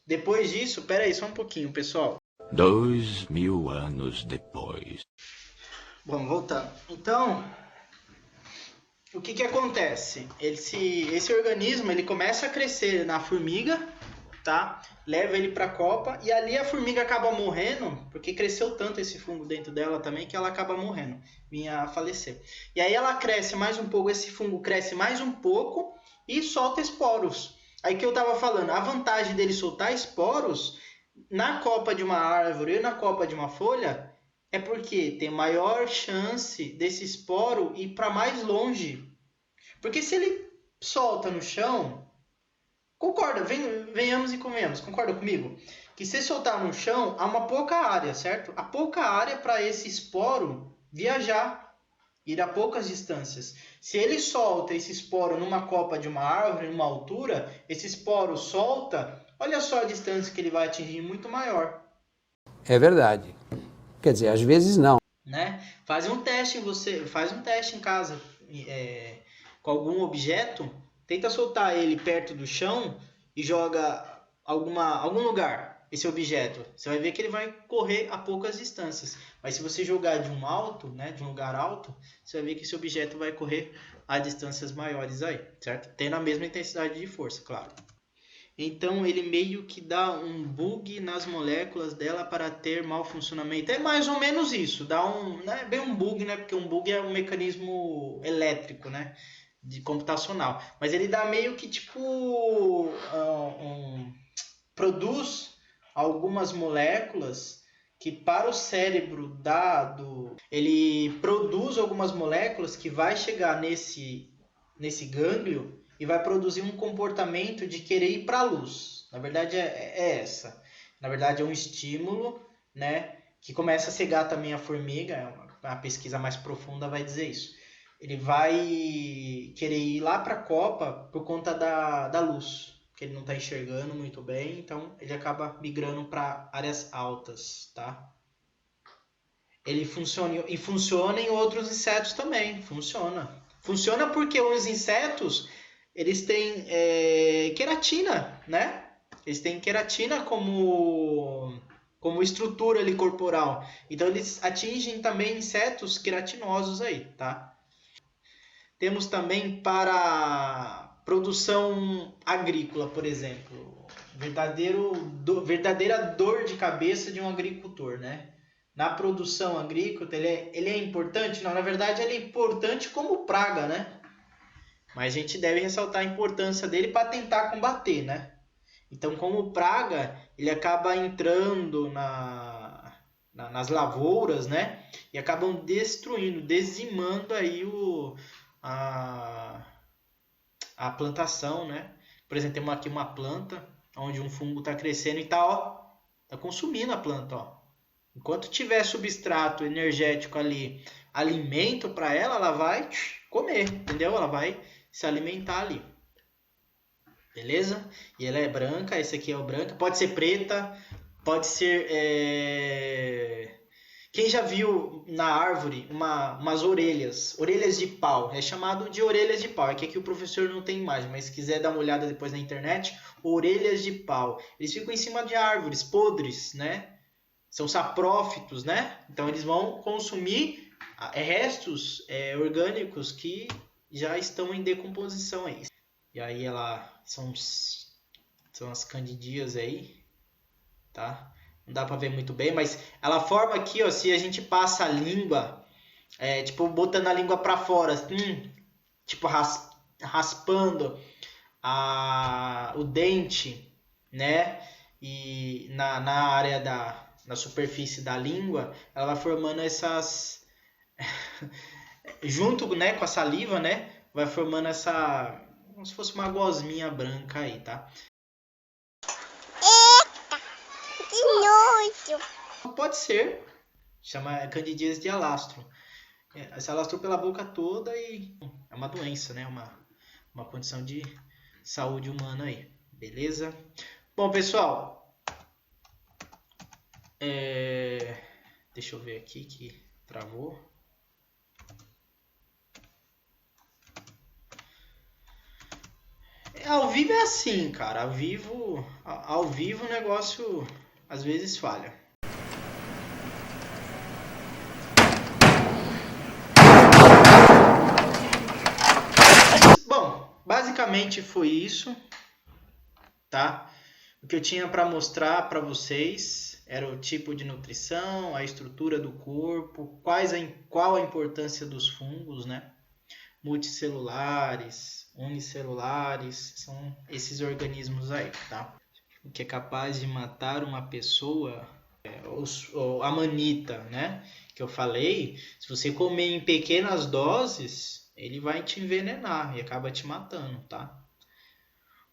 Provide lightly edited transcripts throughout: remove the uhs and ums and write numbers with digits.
Depois disso, pera aí só um pouquinho, pessoal. 2000 anos depois. Vamos voltar. Então, o que acontece? Esse organismo ele começa a crescer na formiga, tá? Leva ele para a copa e ali a formiga acaba morrendo, porque cresceu tanto esse fungo dentro dela também que ela acaba morrendo, vinha a falecer. E aí ela cresce mais um pouco, esse fungo cresce mais um pouco e solta esporos. Aí que eu tava falando, a vantagem dele soltar esporos na copa de uma árvore e na copa de uma folha é porque tem maior chance desse esporo ir para mais longe. Porque se ele solta no chão, concorda, venhamos e convenhamos, concorda comigo? Que se soltar no chão, há uma pouca área, certo? Há pouca área para esse esporo viajar, ir a poucas distâncias. Se ele solta esse esporo numa copa de uma árvore, numa altura, esse esporo solta, olha só a distância que ele vai atingir, muito maior. É verdade. Quer dizer, às vezes não. Né? Faz um teste em casa, com algum objeto, tenta soltar ele perto do chão e joga algum lugar esse objeto. Você vai ver que ele vai correr a poucas distâncias. Mas se você jogar de um alto, né, de um lugar alto, você vai ver que esse objeto vai correr a distâncias maiores aí, certo? Tendo a mesma intensidade de força, claro. Então ele meio que dá um bug nas moléculas dela para ter mau funcionamento. É mais ou menos isso. Dá não é bem um bug, né? Porque um bug é um mecanismo elétrico, né? De computacional. Mas ele dá meio que tipo produz algumas moléculas que para o cérebro ele produz algumas moléculas que vai chegar nesse gânglio e vai produzir um comportamento de querer ir para a luz. Na verdade é essa. Na verdade é um estímulo, né, que começa a cegar também a formiga. A pesquisa mais profunda vai dizer isso. Ele vai querer ir lá para a copa por conta da luz, que ele não está enxergando muito bem, então ele acaba migrando para áreas altas, tá? Ele funciona em outros insetos também, funciona. Funciona porque os insetos, eles têm queratina, né? Eles têm queratina como estrutura ali corporal. Então eles atingem também insetos queratinosos aí, tá? Temos também para produção agrícola, por exemplo. Verdadeira dor de cabeça de um agricultor, né? Na produção agrícola, ele é importante? Não, na verdade ele é importante como praga, né? Mas a gente deve ressaltar a importância dele para tentar combater, né? Então, como praga, ele acaba entrando nas lavouras, né? E acabam destruindo, dizimando aí a, a plantação, né? Por exemplo, temos aqui uma planta onde um fungo está crescendo e tá consumindo a planta, ó. Enquanto tiver substrato energético ali, alimento para ela, ela vai comer, entendeu? Ela vai se alimentar ali. Beleza? E ela é branca, esse aqui é o branco. Pode ser preta, pode ser... Quem já viu na árvore umas orelhas de pau, é chamado de orelhas de pau. É que aqui o professor não tem imagem, mas se quiser dar uma olhada depois na internet, orelhas de pau. Eles ficam em cima de árvores podres, né? São saprófitos, né? Então eles vão consumir restos orgânicos que já estão em decomposição aí. E aí são as candidias aí, tá? Não dá para ver muito bem, mas ela forma aqui, ó, se a gente passa a língua, tipo botando a língua para fora, tipo raspando o dente, né? E na área na superfície da língua, ela vai formando essas junto, né, com a saliva, né? Vai formando essa como se fosse uma gosminha branca aí, tá? Eita, que nojo! Pode ser, chama candidíase de alastro. Se alastrou pela boca toda e é uma doença, né? Uma condição de saúde humana aí, beleza? Bom, pessoal, deixa eu ver aqui que travou. Ao vivo é assim, cara. Ao vivo o negócio às vezes falha. Bom, basicamente foi isso, tá? O que eu tinha para mostrar para vocês era o tipo de nutrição, a estrutura do corpo, qual a importância dos fungos, né? Multicelulares, unicelulares, são esses organismos aí, tá? O que é capaz de matar uma pessoa, a manita, né? Que eu falei, se você comer em pequenas doses, ele vai te envenenar e acaba te matando, tá?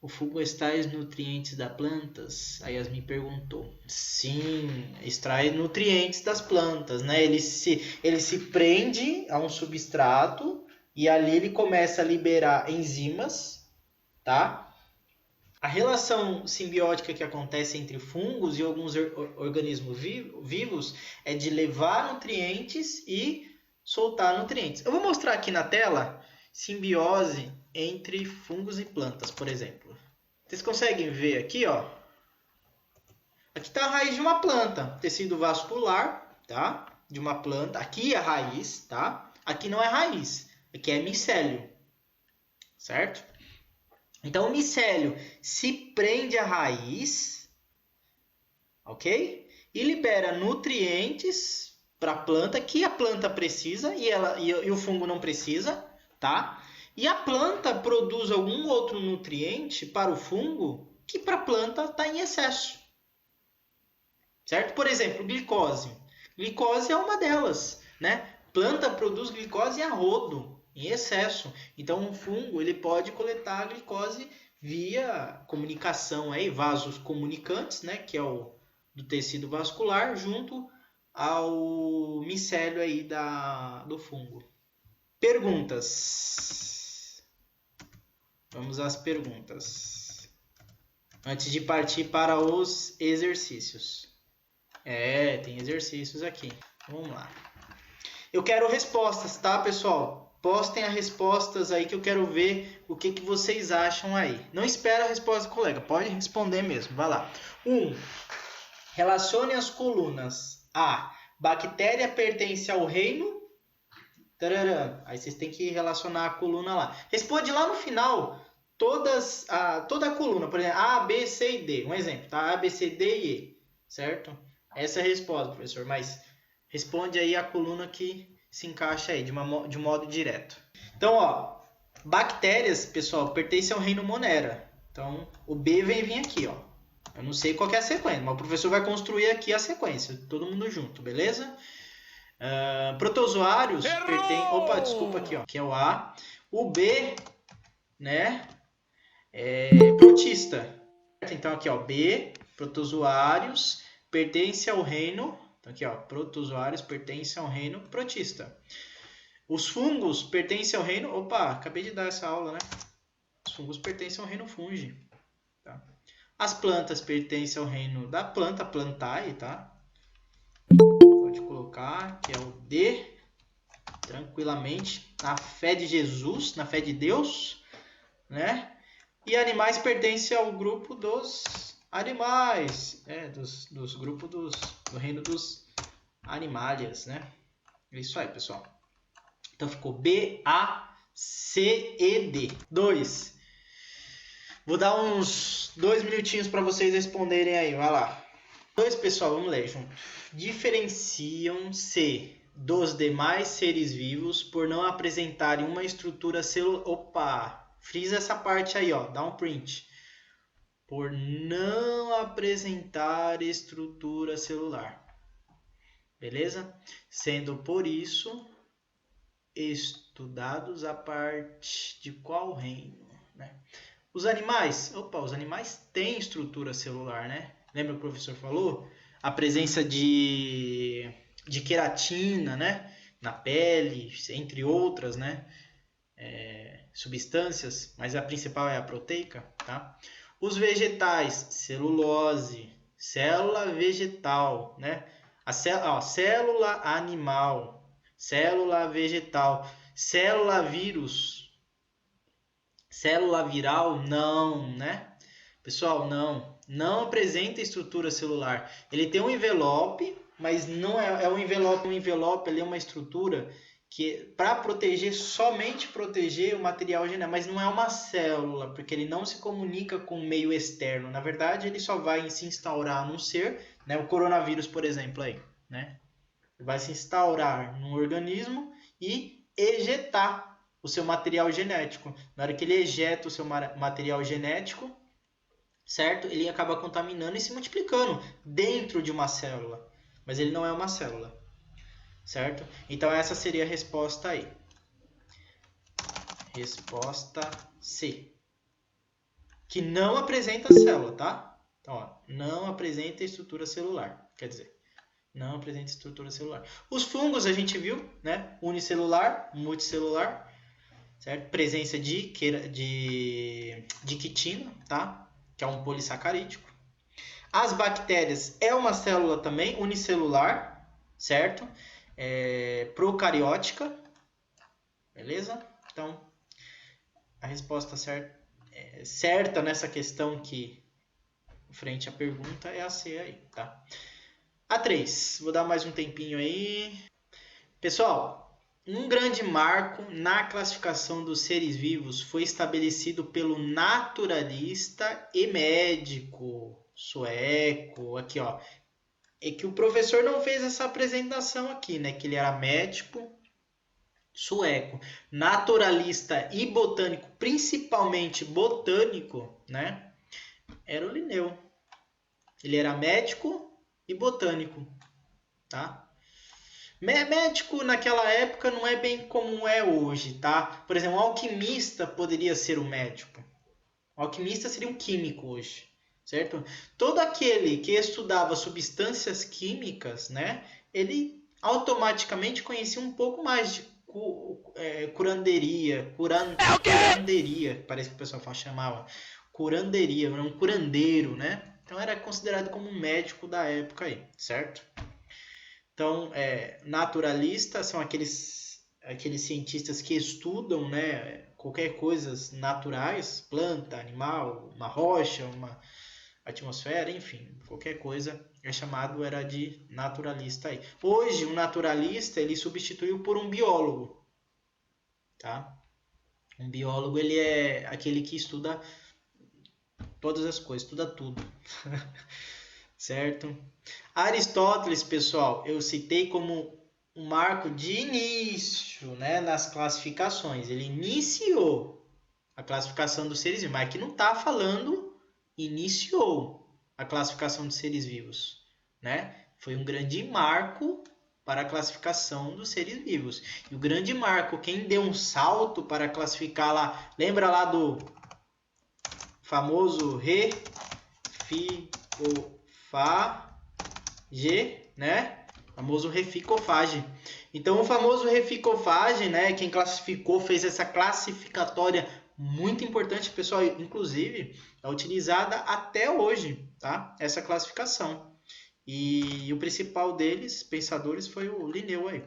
O fungo extrai os nutrientes das plantas? A Yasmin perguntou. Sim, extrai nutrientes das plantas, né? Ele se prende a um substrato e ali ele começa a liberar enzimas, tá? A relação simbiótica que acontece entre fungos e alguns organismos vivos é de levar nutrientes e soltar nutrientes. Eu vou mostrar aqui na tela simbiose entre fungos e plantas, por exemplo. Vocês conseguem ver aqui, ó? Aqui está a raiz de uma planta, tecido vascular, tá? De uma planta. Aqui é a raiz, tá? Aqui não é raiz, aqui é micélio, certo? Então o micélio se prende à raiz, ok? E libera nutrientes para a planta que a planta precisa e o fungo não precisa, tá? E a planta produz algum outro nutriente para o fungo que para a planta está em excesso. Certo? Por exemplo, glicose. Glicose é uma delas, né? Planta produz glicose a rodo, em excesso. Então, o fungo ele pode coletar a glicose via comunicação, aí, vasos comunicantes, né? Que é o do tecido vascular, junto ao micélio aí do fungo. Perguntas. Vamos às perguntas. Antes de partir para os exercícios. Tem exercícios aqui. Vamos lá. Eu quero respostas, tá, pessoal? Postem as respostas aí que eu quero ver o que vocês acham aí. Não espera a resposta do colega, pode responder mesmo. Vai lá. 1. Relacione as colunas. A. Bactéria pertence ao reino. Tararã. Aí vocês têm que relacionar a coluna lá. Responde lá no final toda a coluna. Por exemplo, A, B, C e D. Um exemplo, tá? A, B, C, D e E. Certo? Essa é a resposta, professor. Mas responde aí a coluna que se encaixa aí de um modo direto. Então, ó. Bactérias, pessoal, pertencem ao reino Monera. Então, o B vem vir aqui, ó. Eu não sei qual que é a sequência, mas o professor vai construir aqui a sequência. Todo mundo junto, beleza? Protozoários pertencem... Opa, desculpa aqui, ó. Que é o A. O B, né? É protista. Então, aqui, ó. B, protozoários, pertence ao reino... Então, aqui, ó. Protozoários pertencem ao reino protista. Os fungos pertencem ao reino... Opa, acabei de dar essa aula, né? Os fungos pertencem ao reino fungi. Tá? As plantas pertencem ao reino da planta, plantae, tá? Pode colocar, que é o D, tranquilamente, na fé de Jesus, na fé de Deus, né? E animais pertencem ao grupo dos animais, dos grupos do reino dos animálias, né? É isso aí, pessoal. Então ficou B, A, C, E, D. 2. Vou dar uns 2 minutinhos para vocês responderem aí, vai lá. 2, pessoal, vamos ler junto. Diferenciam-se dos demais seres vivos por não apresentarem uma estrutura celular. Opa! Frisa essa parte aí, ó. Dá um print. Por não apresentar estrutura celular. Beleza? Sendo por isso estudados a parte de qual reino, né? Os animais, os animais têm estrutura celular, né? Lembra que o professor falou? A presença de queratina, né? Na pele, entre outras, né? Substâncias, mas a principal é a proteica, tá? Os vegetais, celulose, célula vegetal, né? Célula animal, célula vegetal, célula vírus, Célula viral, não, né? Pessoal, não apresenta estrutura celular. Ele tem um envelope, mas não é um envelope ali é uma estrutura que para proteger, somente proteger o material genético, mas não é uma célula, porque ele não se comunica com o meio externo. Na verdade, ele só vai se instaurar num ser, né? O coronavírus, por exemplo, aí, né? Vai se instaurar num organismo e ejetar o seu material genético. Na hora que ele ejeta o seu material genético, certo? Ele acaba contaminando e se multiplicando dentro de uma célula. Mas ele não é uma célula, certo? Então essa seria a resposta aí. Resposta C. Que não apresenta célula, tá? Então, ó, não apresenta estrutura celular. Quer dizer, não apresenta estrutura celular. Os fungos a gente viu, né? Unicelular, multicelular, certo? Presença de quitina, tá? Que é um polissacarídeo. As bactérias é uma célula também, unicelular, certo? Procariótica, beleza? Então, a resposta certa nessa questão que frente à pergunta é a C aí, tá? A 3, vou dar mais um tempinho aí. Pessoal, um grande marco na classificação dos seres vivos foi estabelecido pelo naturalista e médico sueco. Aqui, ó. É que o professor não fez essa apresentação aqui, né? Que ele era médico sueco, naturalista e botânico, principalmente botânico, né? Era o Linneu. Ele era médico e botânico, tá? Médico naquela época não é bem como é hoje, tá? Por exemplo, um alquimista poderia ser um médico. Um alquimista seria um químico hoje, certo? Todo aquele que estudava substâncias químicas, né? Ele automaticamente conhecia um pouco mais de curanderia, curanderia, parece que o pessoal chamava, curanderia, um curandeiro, né? Então era considerado como um médico da época aí, certo? Então, naturalistas são aqueles cientistas que estudam, né, qualquer coisa naturais, planta, animal, uma rocha, uma atmosfera, enfim, qualquer coisa era de naturalista aí. Hoje, um naturalista ele substituiu por um biólogo, tá? Um biólogo ele é aquele que estuda todas as coisas, estuda tudo. Certo? Aristóteles, pessoal, eu citei como um marco de início, né, nas classificações. Ele iniciou a classificação dos seres vivos, mas aqui não está falando iniciou a classificação dos seres vivos, né? Foi um grande marco para a classificação dos seres vivos. E o grande marco, quem deu um salto para classificar lá, lembra lá do famoso né? O famoso reficofage. Então, o famoso reficofage, né? Quem classificou, fez essa classificatória muito importante, pessoal. Inclusive, é utilizada até hoje, tá? Essa classificação. E o principal deles, pensadores, foi o Linneu aí.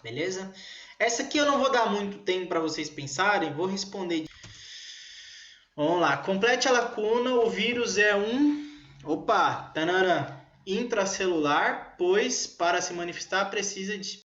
Beleza? Essa aqui eu não vou dar muito tempo para vocês pensarem. Vou responder. Vamos lá. Complete a lacuna. O vírus é um... Opa! Tanana! Intracelular, pois para se manifestar precisa de